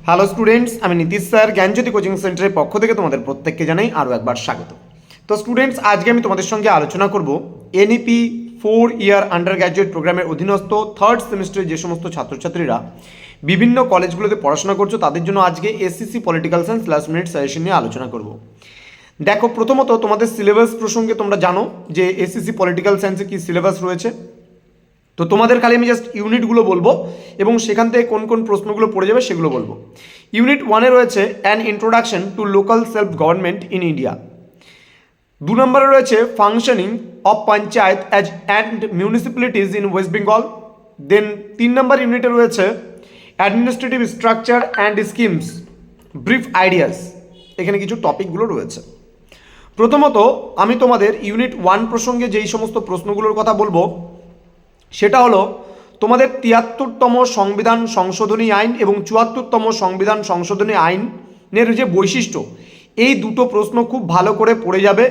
Hello students, আমি Nitish sir জ্ঞানজ্যোতি coaching সেন্টারের পক্ষ থেকে তোমাদের প্রত্যেককে জানাই আরও একবার স্বাগত। তো স্টুডেন্টস, আজকে আমি তোমাদের সঙ্গে আলোচনা করব এনইপি 4 ইয়ার আন্ডার গ্র্যাজুয়েট প্রোগ্রামের অধীনস্থ থার্ড সেমিস্টারে যে সমস্ত ছাত্রছাত্রীরা বিভিন্ন কলেজগুলোতে পড়াশোনা করছো তাদের জন্য আজকে SCC political science last minute suggestion নিয়ে আলোচনা করব। দেখো, প্রথমত তোমাদের সিলেবাস প্রসঙ্গে তোমরা জানো যে এসসিসি পলিটিক্যাল সায়েন্সে কী সিলেবাস রয়েছে। তো তোমাদের খালি আমি জাস্ট ইউনিটগুলো বলবো এবং সেখান থেকে কোন কোন প্রশ্নগুলো পড়ে যাবে সেগুলো বলবো। ইউনিট 1-এ রয়েছে an introduction to local self government in India. 2 নম্বরে রয়েছে functioning of panchayat as and municipalities in West Bengal. Then 3 নম্বর ইউনিটে রয়েছে administrative structure and schemes brief ideas. এখানে কিছু টপিকগুলো রয়েছে। প্রথমত আমি তোমাদের ইউনিট 1 প্রসঙ্গে যেই সমস্ত প্রশ্নগুলোর কথা বলবো সেটা হলো তোমাদের 73তম সংবিধান সংশোধনী আইন এবং 74তম সংবিধান সংশোধনী আইনের যে বৈশিষ্ট্য, এই দুটো প্রশ্ন খুব ভালো করে পড়ে যাবে।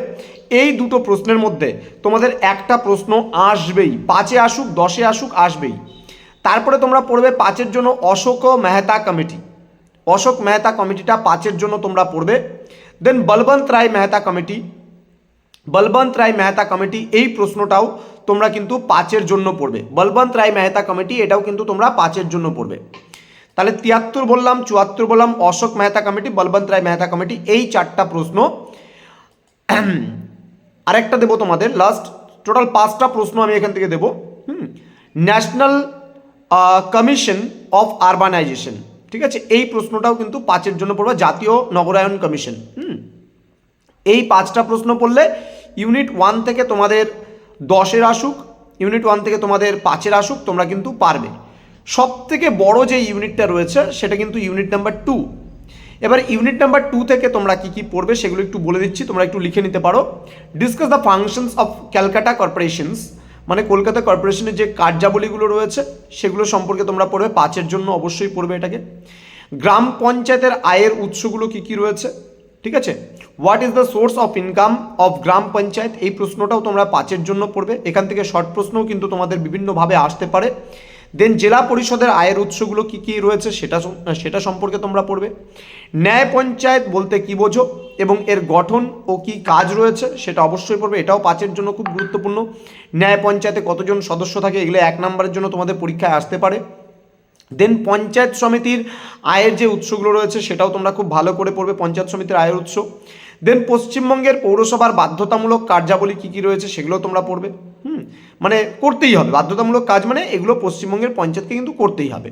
এই দুটো প্রশ্নের মধ্যে তোমাদের একটা প্রশ্ন আসবেই, 5-এ আসুক 10-এ আসুক আসবেই। তারপরে তোমরা পড়বে 5-এর জন্য অশোক মেহতা কমিটি। অশোক মেহতা কমিটিটা 5-এর জন্য তোমরা পড়বে। দেন বলবন্ত রায় মেহতা কমিটি, বলবন্ত রায় মেহতা কমিটি এই প্রশ্নটাও তোমরা কিন্তু 5-এর জন্য পড়বে। বলবন্ত রায় মেহতা কমিটি এটাও কিন্তু তোমরা 5-এর জন্য পড়বে। তাহলে 73 বললাম, 74 বললাম, অশোক মেহতা কমিটি, বলবন্ত রায় মেহতা কমিটি, এই 4টা প্রশ্ন। আরেকটা দেবো তোমাদের লাস্ট, টোটাল 5টা প্রশ্ন আমি এখান থেকে দেবো। ন্যাশনাল কমিশন অফ আরবানাইজেশন, ঠিক আছে, এই প্রশ্নটাও কিন্তু 5-এর জন্য পড়বে। জাতীয় নগরায়ন কমিশন। এই 5টা প্রশ্ন পড়লে ইউনিট 1 থেকে তোমাদের 10-এর আসুক, ইউনিট 1 থেকে তোমাদের 5-এর আসুক, তোমরা কিন্তু পারবে। সব থেকে বড় যে ইউনিটটা রয়েছে সেটা কিন্তু ইউনিট নাম্বার 2। এবার ইউনিট নাম্বার 2 থেকে তোমরা কি কি পড়বে সেগুলো একটু বলে দিচ্ছি, তোমরা একটু লিখে নিতে পারো। Discuss the functions of Calcutta corporations, মানে কলকাতা কর্পোরেশনের যে কার্যাবলীগুলো রয়েছে সেগুলো সম্পর্কে তোমরা পড়বে। 5-এর জন্য অবশ্যই পড়বে এটাকে। গ্রাম পঞ্চায়েতের আয়ের উৎসগুলো কি কি রয়েছে, ঠিক আছে। What is the source of income of gram panchayat, এই প্রশ্নটাও তোমরা 5-এর জন্য পড়বে। এখান থেকে শর্ট প্রশ্নও কিন্তু তোমাদের বিভিন্নভাবে আসতে পারে। দেন জেলা পরিষদের আয়ের উৎসগুলো কি কি রয়েছে সেটা সম্পর্কে তোমরা পড়বে। ন্যায় পঞ্চায়েত বলতে কি বোঝো এবং এর গঠন ও কি কাজ রয়েছে সেটা অবশ্যই পড়বে। এটাও 5-এর জন্য খুব গুরুত্বপূর্ণ। ন্যায় পঞ্চায়েতে কতজন সদস্য থাকে এগুলো 1 নম্বরের জন্য তোমাদের পরীক্ষায় আসতে পারে। দেন পঞ্চায়েত সমিতির আয়ের যে উৎসগুলো রয়েছে সেটাও তোমরা খুব ভালো করে পড়বে, পঞ্চায়েত সমিতির আয়ের উৎস। দেন পশ্চিমবঙ্গের পৌরসভার বাধ্যতামূলক কার্যাবলী কী কী রয়েছে সেগুলো তোমরা পড়বে। মানে করতেই হবে, বাধ্যতামূলক কাজ মানে এগুলো পশ্চিমবঙ্গের পঞ্চায়েতকে কিন্তু করতেই হবে।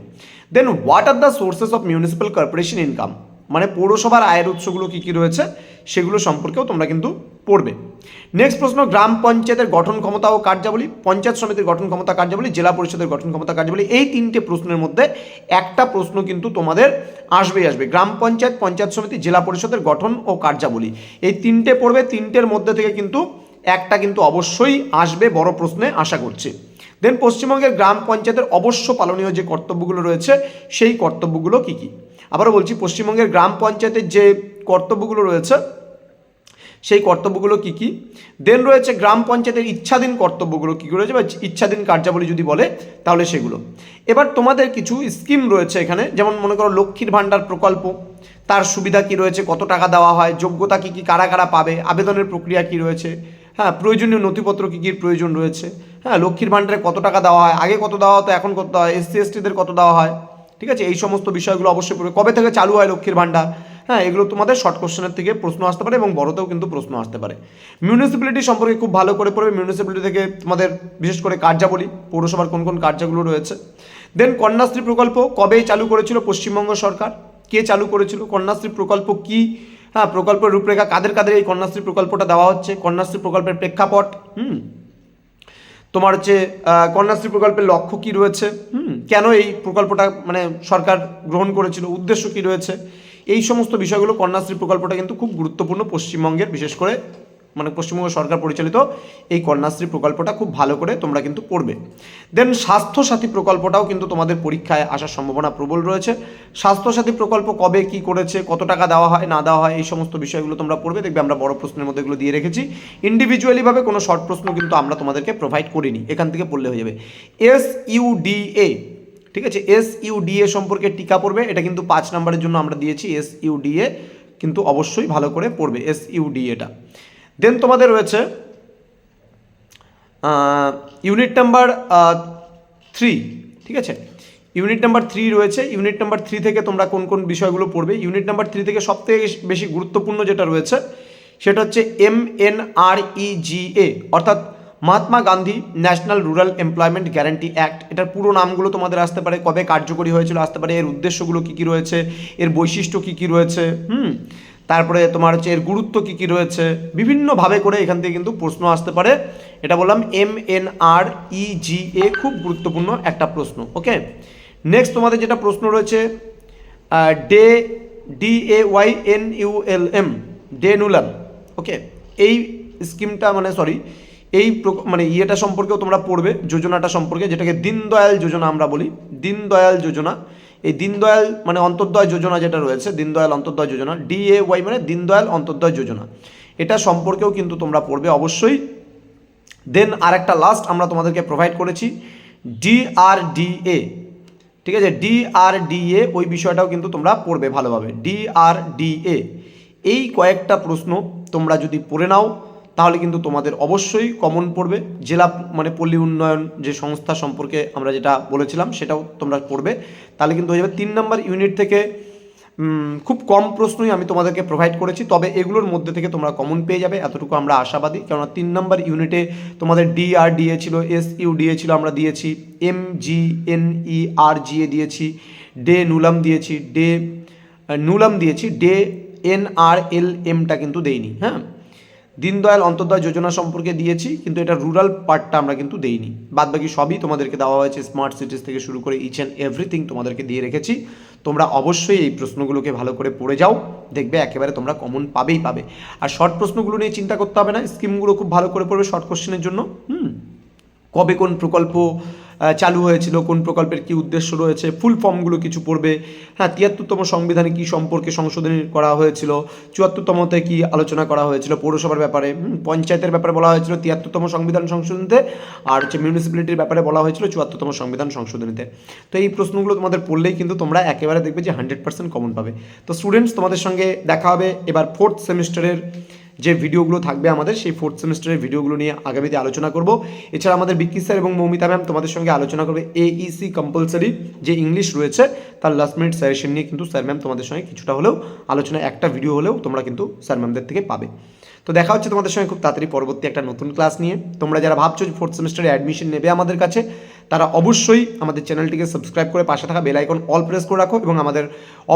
Then what are the sources of municipal corporation income, মানে পৌরসভার আয়ের উৎসগুলো কী কী রয়েছে সেগুলো সম্পর্কেও তোমরা কিন্তু পড়বে। নেক্সট প্রশ্ন, গ্রাম পঞ্চায়েতের গঠন ক্ষমতা ও কার্যাবলী, পঞ্চায়েত সমিতির গঠন ক্ষমতা কার্যাবলী, জেলা পরিষদের গঠন ক্ষমতা কার্যাবলী, এই 3টে প্রশ্নের মধ্যে একটা প্রশ্ন কিন্তু তোমাদের আসবেই আসবে। গ্রাম পঞ্চায়েত, পঞ্চায়েত সমিতি, জেলা পরিষদের গঠন ও কার্যাবলী, এই 3টে পড়বে। 3টের মধ্যে থেকে কিন্তু একটা কিন্তু অবশ্যই আসবে বড় প্রশ্নে, আশা করছি। দেন পশ্চিমবঙ্গের গ্রাম পঞ্চায়েতের অবশ্য পালনীয় যে কর্তব্যগুলো রয়েছে সেই কর্তব্যগুলো কী কী। আবারও বলছি, পশ্চিমবঙ্গের গ্রাম পঞ্চায়েতের যে কর্তব্যগুলো রয়েছে সেই কর্তব্যগুলো কী কী। দেন রয়েছে গ্রাম পঞ্চায়েতের ইচ্ছাধীন কর্তব্যগুলো কী কী রয়েছে বা ইচ্ছাধীন কার্যাবলী যদি বলে তাহলে সেগুলো। এবার তোমাদের কিছু স্কিম রয়েছে এখানে, যেমন মনে করো লক্ষ্মীর ভাণ্ডার প্রকল্প, তার সুবিধা কী রয়েছে, কত টাকা দেওয়া হয়, যোগ্যতা কী কী, কারা কারা পাবে, আবেদনের প্রক্রিয়া কী রয়েছে, হ্যাঁ, প্রয়োজনীয় নথিপত্র কী কী প্রয়োজন রয়েছে, হ্যাঁ, লক্ষ্মীর ভাণ্ডারে কত টাকা দেওয়া হয়, আগে কত দেওয়া হতো এখন কত দেওয়া হয়, এসসি এসটিদের কত দেওয়া হয়, ঠিক আছে, এই সমস্ত বিষয়গুলো অবশ্যই পড়বে। কবে থেকে চালু হয় লক্ষ্মীর ভাণ্ডার, হ্যাঁ, এগুলো তোমাদের শর্ট কোশ্চেনের থেকে প্রশ্ন আসতে পারে এবং বড়তেও কিন্তু প্রশ্ন আসতে পারে। মিউনিসিপ্যালিটি সম্পর্কে খুব ভালো করে পড়বে। মিউনিসিপ্যালিটি থেকে তোমাদের বিশেষ করে কার্যাবলী, পৌরসভার কোন কোন কার্যগুলো রয়েছে। দেন কন্যাশ্রী প্রকল্প কবে চালু করেছিল পশ্চিমবঙ্গ সরকার, কে চালু করেছিল, কন্যাশ্রী প্রকল্প কি, হ্যাঁ, প্রকল্পের রূপরেখা, কাদের কাদের এই কন্যাশ্রী প্রকল্পটা দেওয়া হচ্ছে, কন্যাশ্রী প্রকল্পের প্রেক্ষাপট, তোমার হচ্ছে কন্যাশ্রী প্রকল্পের লক্ষ্য কী রয়েছে, কেন এই প্রকল্পটা মানে সরকার গ্রহণ করেছিল, উদ্দেশ্য কী রয়েছে, এই সমস্ত বিষয়গুলো। কন্যাশ্রী প্রকল্পটা কিন্তু খুব গুরুত্বপূর্ণ পশ্চিমবঙ্গের, বিশেষ করে মানে পশ্চিমবঙ্গ সরকার পরিচালিত এই কন্যাশ্রী প্রকল্পটা খুব ভালো করে তোমরা কিন্তু পড়বে। দেন স্বাস্থ্যসাথী প্রকল্পটাও কিন্তু তোমাদের পরীক্ষায় আসার সম্ভাবনা প্রবল রয়েছে। স্বাস্থ্যসাথী প্রকল্প কবে কি করেছে, কত টাকা দেওয়া হয় না দেওয়া হয়, এই সমস্ত বিষয়গুলো তোমরা পড়বে। দেখবে আমরা বড় প্রশ্নের মধ্যে এগুলো দিয়ে রেখেছি। ইন্ডিভিজুয়ালিভাবে কোনো শর্ট প্রশ্ন কিন্তু আমরা তোমাদেরকে প্রোভাইড করিনি, এখান থেকে পড়লে হয়ে যাবে। SUDA ঠিক আছে, SUDA সম্পর্কে টিকা পড়বে, এটা কিন্তু 5 নম্বরের জন্য আমরা দিয়েছি। SUDA কিন্তু অবশ্যই ভালো করে পড়বে, SUDAটা। দেন তোমাদের রয়েছে ইউনিট নাম্বার 3, ঠিক আছে, ইউনিট নাম্বার 3 রয়েছে। ইউনিট নাম্বার 3 থেকে তোমরা কোন কোন বিষয়গুলো পড়বে? ইউনিট নাম্বার 3 থেকে সবথেকে বেশি গুরুত্বপূর্ণ যেটা রয়েছে সেটা হচ্ছে MNREGA, অর্থাৎ Mahatma Gandhi national rural employment guarantee act. এটার পুরো নামগুলো তোমাদের আসতে পারে, কবে কার্যকরী হয়েছিল আসতে পারে, এর উদ্দেশ্যগুলো কী কী রয়েছে, এর বৈশিষ্ট্য কী কী রয়েছে, তারপরে তোমার হচ্ছে এর গুরুত্ব কী কী রয়েছে, বিভিন্নভাবে করে এখান থেকে কিন্তু প্রশ্ন আসতে পারে। এটা বললাম MNREGA, খুব গুরুত্বপূর্ণ একটা প্রশ্ন। ওকে, নেক্সট তোমাদের যেটা প্রশ্ন রয়েছে DAYNULM, ডেনুলাম। ওকে, এই স্কিমটা ইয়েটা সম্পর্কেও তোমরা পড়বে, যোজনাটা সম্পর্কে, যেটাকে দীনদয়াল যোজনা আমরা বলি, দীনদয়াল যোজনা। এই দীনদয়াল মানে অন্তর্দয় যোজনা যেটা রয়েছে, দীনদয়াল অন্তর্দয় যোজনা, DAY মানে দীনদয়াল অন্তর্দয় যোজনা, এটা সম্পর্কেও কিন্তু তোমরা পড়বে অবশ্যই। দেন আর একটা লাস্ট আমরা তোমাদেরকে প্রোভাইড করেছি DRDA, ঠিক আছে, DRDA, ওই বিষয়টাও কিন্তু তোমরা পড়বে ভালোভাবে, DRDA। এই কয়েকটা প্রশ্ন তোমরা যদি পড়ে নাও তাহলে কিন্তু তোমাদের অবশ্যই কমন পড়বে। জেলা পল্লী উন্নয়ন যে সংস্থা সম্পর্কে আমরা যেটা বলেছিলাম সেটাও তোমরা পড়বে, তাহলে কিন্তু হয়ে যাবে। 3 নম্বর ইউনিট থেকে খুব কম প্রশ্নই আমি তোমাদেরকে প্রোভাইড করেছি, তবে এগুলোর মধ্যে থেকে তোমরা কমন পেয়ে যাবে, এতটুকু আমরা আশাবাদী। কেননা 3 নম্বর ইউনিটে তোমাদের DRDA ছিল, SUDA ছিল, আমরা দিয়েছি MGNERGA দিয়েছি, নুলাম দিয়েছি, NRLMটা কিন্তু দেইনি। হ্যাঁ, দীনদয়াল অন্তর্দয় যোজনা সম্পর্কে দিয়েছি, কিন্তু এটা রুরাল পার্টটা আমরা কিন্তু দেইনি। বাদবাকি সবই তোমাদেরকে দেওয়া হয়েছে, স্মার্ট সিটিজ থেকে শুরু করে ইচ অ্যান্ড এভরিথিং তোমাদেরকে দিয়ে রেখেছি। তোমরা অবশ্যই এই প্রশ্নগুলোকে ভালো করে পড়ে যাও, দেখবে একেবারে তোমরা কমন পাবেই পাবে। আর শর্ট প্রশ্নগুলো নিয়ে চিন্তা করতে হবে না, স্কিমগুলো খুব ভালো করে পড়বে শর্ট কোশ্চেনের জন্য। কবে কোন প্রকল্প চালু হয়েছিল, কোন প্রকল্পের কি উদ্দেশ্য রয়েছে, ফুল ফর্মগুলো কিছু পড়বে। হ্যাঁ, 73তম সংবিধানে কি সম্পর্কে সংশোধনী করা হয়েছিল, 74তমতে কি আলোচনা করা হয়েছিল, পৌরসভার ব্যাপারে, পঞ্চায়েতের ব্যাপারে বলা হয়েছিল 73তম সংবিধান সংশোধনীতে, আর হচ্ছে মিউনিসিপ্যালিটির ব্যাপারে বলা হয়েছিল 74তম সংবিধান সংশোধনীতে। তো এই প্রশ্নগুলো তোমাদের পড়লেই কিন্তু তোমরা একেবারে দেখবে যে 100% কমন পাবে। তো স্টুডেন্টস, তোমাদের সঙ্গে দেখা হবে এবার 4th সেমিস্টারের যে ভিডিওগুলো থাকবে আমাদের, সেই 4th সেমিস্টারের ভিডিওগুলো নিয়ে আগামীতে আলোচনা করব। এছাড়া আমাদের বিক্কি স্যার এবং মৌমিতা ম্যাম তোমাদের সঙ্গে আলোচনা করবে AEC কম্পালসারি যে ইংলিশ রয়েছে তার লাস্ট মিনিট সাজেশন নিয়ে, কিন্তু স্যার ম্যাম তোমাদের সঙ্গে কিছুটা হলেও আলোচনা, একটা ভিডিও হলেও তোমরা কিন্তু স্যার ম্যামদের থেকে পাবে। তো দেখা হচ্ছে তোমাদের সঙ্গে খুব তাড়াতাড়ি পরবর্তী একটা নতুন ক্লাস নিয়ে। তোমরা যারা ভাবছো যে 4th সেমিস্টারে অ্যাডমিশন নেবে আমাদের কাছে, তারা অবশ্যই আমাদের চ্যানেলটিকে সাবস্ক্রাইব করে পাশে থাকা বেল আইকন অল প্রেস করে রাখো, এবং আমাদের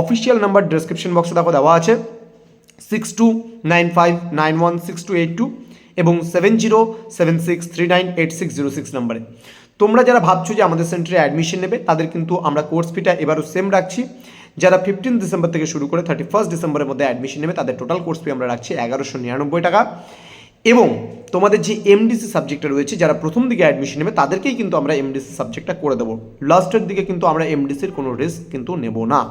অফিসিয়াল নাম্বার ডেসক্রিপশন বক্সে দেখো দেওয়া আছে 6295916282 এবং 7076398606 নম্বরে। তোমরা যারা ভাবছো যে আমাদের সেন্টারে অ্যাডমিশন নেবে, তাদের কিন্তু আমরা কোর্স ফিটা এবারও সেম রাখছি। যারা 15 ডিসেম্বর থেকে শুরু করে 31 ডিসেম্বরের মধ্যে অ্যাডমিশন নেবে, তাদের টোটাল কোর্স ফি আমরা রাখছি 1199 টাকা। এবং তোমাদের যে MDC সাবজেক্টটা রয়েছে, যারা প্রথম দিকে অ্যাডমিশন নেবে তাদেরকেই কিন্তু আমরা MDC সাবজেক্টটা করে দেবো। লাস্টের দিকে কিন্তু আমরা MDCর কোনো রিস্ক কিন্তু নেব না।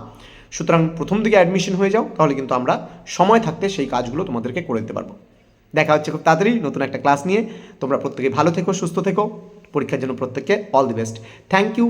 সুতরাং প্রথম দিকে অ্যাডমিশন হয়ে যাও, তাহলে কিন্তু আমরা সময় থাকতে সেই কাজগুলো তোমাদেরকে করে দিতে পারবো। দেখা হচ্ছে খুব তাড়াতাড়ি নতুন একটা ক্লাস নিয়ে। তোমরা প্রত্যেকে ভালো থেকো, সুস্থ থেকো, পরীক্ষার জন্য প্রত্যেককে all the best. Thank you.